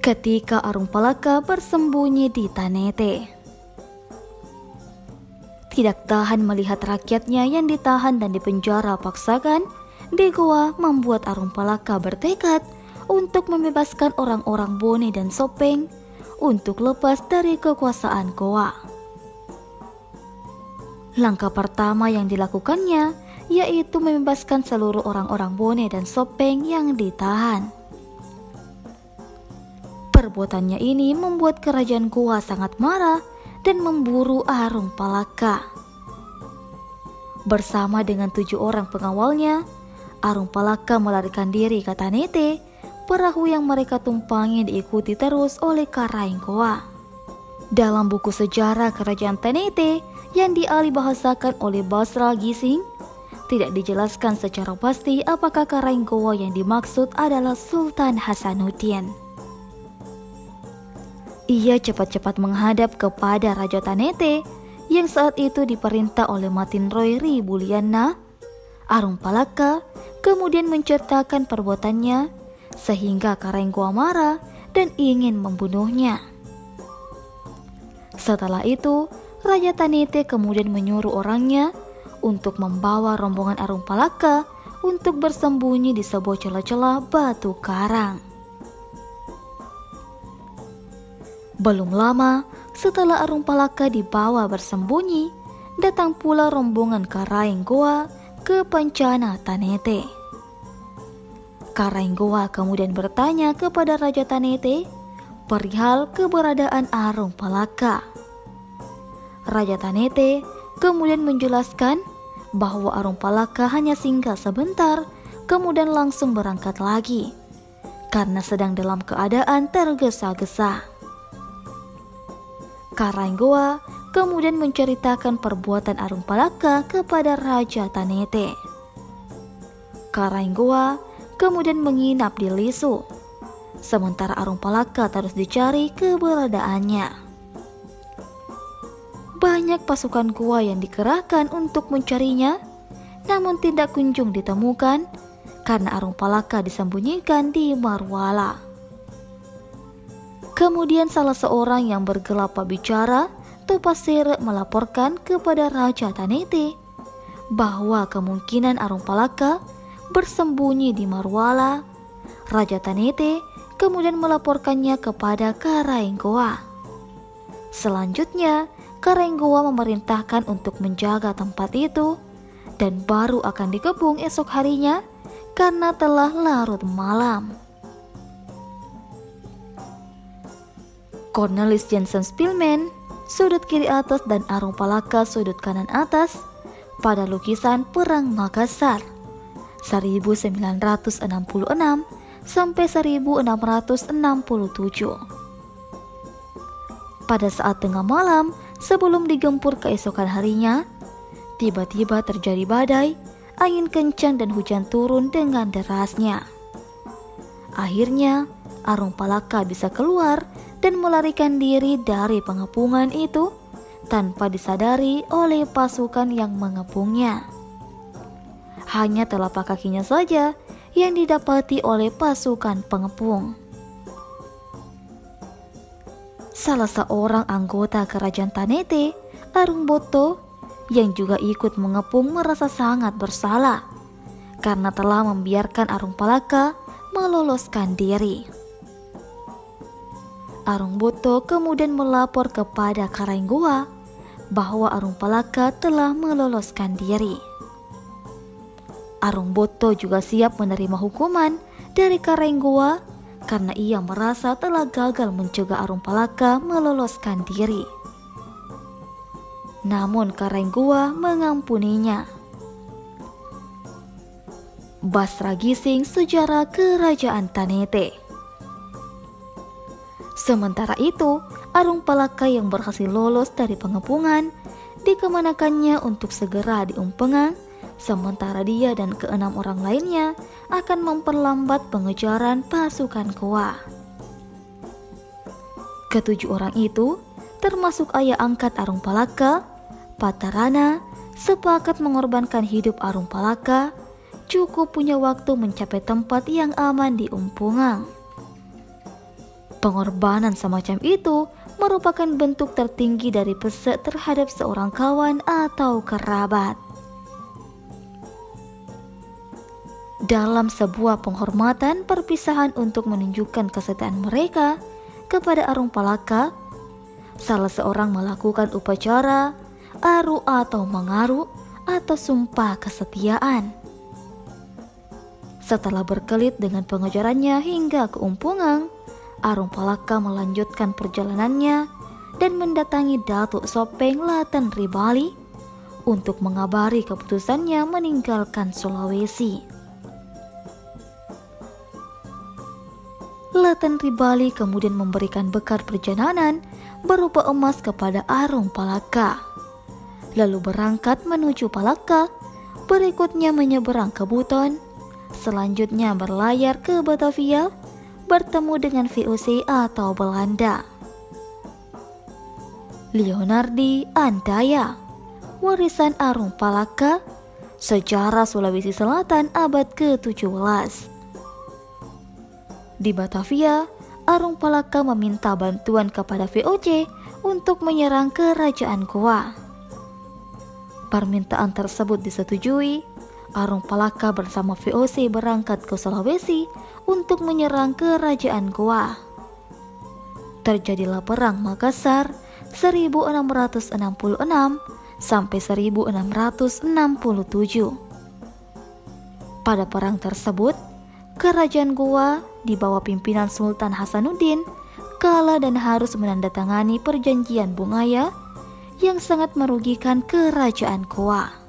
ketika Arung Palaka bersembunyi di Tanete. Tidak tahan melihat rakyatnya yang ditahan dan dipenjara paksakan di goa, membuat Arung Palaka bertekad untuk membebaskan orang-orang Bone dan Sopeng untuk lepas dari kekuasaan goa. Langkah pertama yang dilakukannya yaitu membebaskan seluruh orang-orang Bone dan Sopeng yang ditahan. Perbuatannya ini membuat kerajaan goa sangat marah dan memburu Arung Palaka. Bersama dengan 7 orang pengawalnya, Arung Palaka melarikan diri ke Tanete. Perahu yang mereka tumpangi diikuti terus oleh Karaenggoa. Dalam buku sejarah kerajaan Tanete yang dialihbahasakan oleh Basra Gising, tidak dijelaskan secara pasti apakah Karaenggoa yang dimaksud adalah Sultan Hasanuddin. Ia cepat-cepat menghadap kepada Raja Tanete yang saat itu diperintah oleh Matinroy Ribuliana. Arung Palaka kemudian menceritakan perbuatannya sehingga Karaenggoa marah dan ingin membunuhnya. Setelah itu, Raja Tanete kemudian menyuruh orangnya untuk membawa rombongan Arung Palaka untuk bersembunyi di sebuah celah-celah batu karang. Belum lama setelah Arung Palaka dibawa bersembunyi, datang pula rombongan Karaenggoa ke Pancana Tanete. Karaenggoa kemudian bertanya kepada Raja Tanete perihal keberadaan Arung Palaka. Raja Tanete kemudian menjelaskan bahwa Arung Palaka hanya singgah sebentar, kemudian langsung berangkat lagi karena sedang dalam keadaan tergesa-gesa. Karaenggoa kemudian menceritakan perbuatan Arung Palaka kepada Raja Tanete. Karaenggoa kemudian menginap di Lisu, sementara Arung Palaka terus dicari keberadaannya. Banyak pasukan goa yang dikerahkan untuk mencarinya, namun tidak kunjung ditemukan karena Arung Palaka disembunyikan di Marwala. Kemudian salah seorang yang bergelapa bicara, Topasere, melaporkan kepada Raja Tanete bahwa kemungkinan Arung Palaka bersembunyi di Marwala. Raja Tanete kemudian melaporkannya kepada Karaenggoa. Selanjutnya, Karaenggoa memerintahkan untuk menjaga tempat itu dan baru akan dikepung esok harinya karena telah larut malam. Cornelis Jensen Spilman sudut kiri atas dan Arung Palaka sudut kanan atas pada lukisan Perang Makassar 1966 sampai 1667. Pada saat tengah malam sebelum digempur keesokan harinya, tiba-tiba terjadi badai, angin kencang dan hujan turun dengan derasnya. Akhirnya Arung Palaka bisa keluar dan melarikan diri dari pengepungan itu tanpa disadari oleh pasukan yang mengepungnya. Hanya telapak kakinya saja yang didapati oleh pasukan pengepung. Salah seorang anggota kerajaan Tanete, Arung Boto, yang juga ikut mengepung, merasa sangat bersalah karena telah membiarkan Arung Palaka meloloskan diri. Arung Boto kemudian melapor kepada Karaenggoa bahwa Arung Palaka telah meloloskan diri. Arung Boto juga siap menerima hukuman dari Karaenggoa karena ia merasa telah gagal mencegah Arung Palaka meloloskan diri. Namun Karaenggoa mengampuninya. Basra Gising, Sejarah Kerajaan Tanete. Sementara itu, Arung Palaka yang berhasil lolos dari pengepungan dikemanakannya untuk segera diumpengang, sementara dia dan ke-6 orang lainnya akan memperlambat pengejaran pasukan goa. Ke-7 orang itu, termasuk ayah angkat Arung Palaka, Patarana, sepakat mengorbankan hidup Arung Palaka, cukup punya waktu mencapai tempat yang aman di Umpungang. Pengorbanan semacam itu merupakan bentuk tertinggi dari pesek terhadap seorang kawan atau kerabat. Dalam sebuah penghormatan perpisahan untuk menunjukkan kesetiaan mereka kepada Arung Palaka, salah seorang melakukan upacara aru atau mengaru atau sumpah kesetiaan. Setelah berkelit dengan pengejarannya hingga ke Umpungang, Arung Palaka melanjutkan perjalanannya dan mendatangi Datuk Sopeng Laten Ribali untuk mengabari keputusannya meninggalkan Sulawesi. Laten Ribali kemudian memberikan bekal perjalanan berupa emas kepada Arung Palaka, lalu berangkat menuju Palaka, berikutnya menyeberang ke Buton, selanjutnya berlayar ke Batavia, bertemu dengan VOC atau Belanda. Leonardi Andaya, warisan Arung Palaka, sejarah Sulawesi Selatan abad ke-17. Di Batavia, Arung Palaka meminta bantuan kepada VOC untuk menyerang kerajaan Goa. Permintaan tersebut disetujui. Arung Palaka bersama VOC berangkat ke Sulawesi untuk menyerang kerajaan Goa. Terjadilah perang Makassar 1666 sampai 1667. Pada perang tersebut, kerajaan Goa di bawah pimpinan Sultan Hasanuddin kalah dan harus menandatangani perjanjian Bungaya yang sangat merugikan kerajaan Goa.